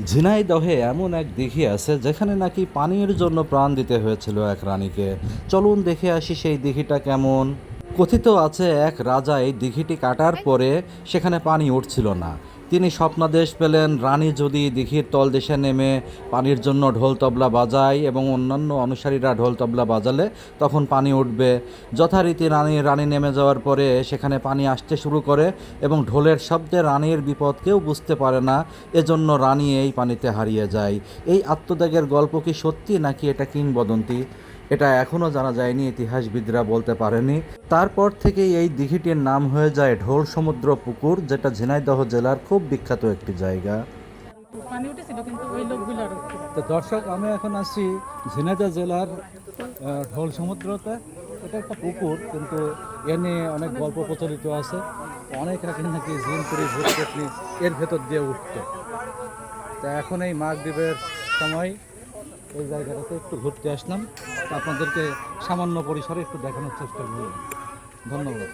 ঝিনাইদহে এমন এক দিঘি আছে যেখানে নাকি পানির জন্য প্রাণ দিতে হয়েছিল এক রানীকে। চলুন দেখে আসি সেই দিঘিটা কেমন। কথিত আছে এক রাজা এই দিঘিটি কাটার পরে সেখানে পানি উঠছিল না। তিনি স্বপ্নাদেশ পেলেন রানী যদি দিঘির তলদেশে নেমে পানির জন্য ঢোল তবলা বাজায় এবং অন্যান্য অনুসারীরা ঢোল তবলা বাজালে তখন পানি উঠবে। যথারীতি রানী নেমে যাওয়ার পরে সেখানে পানি আসতে শুরু করে এবং ঢোলের শব্দে রানীর বিপদ কেউ বুঝতে পারে না। এজন্য রানী এই পানিতে হারিয়ে যায়। এই আত্মত্যাগের গল্প কি সত্যি নাকি এটা কিংবদন্তি, এটা এখনও জানা যায়নি, ইতিহাসবিদরা বলতে পারেনি। তারপর থেকেই এই দিঘিটির নাম হয়ে যায় ঢোল সমুদ্র পুকুর, যেটা ঝিনাইদহ জেলার খুব বিখ্যাত একটি জায়গা। পানি উঠেছিল কিন্তু ওই লোকগুলো আর উঠছিল না। তো দর্শক, আমি এখন আছি ঝিনাইদহ জেলার ঢোল সমুদ্রতে। এটা একটা পুকুর, কিন্তু এ নিয়ে অনেক গল্প প্রচলিত আছে। অনেক নাকি জিন করে ভূত পেতনি এর ভেতর দিয়ে উঠতো। তা এখন এই মাগরিবের সময় এই জায়গাটাতে একটু ঘুরতে আসলাম। তো আপনাদেরকে সামান্য পরিসরে একটু দেখানোর চেষ্টা করলাম। ধন্যবাদ।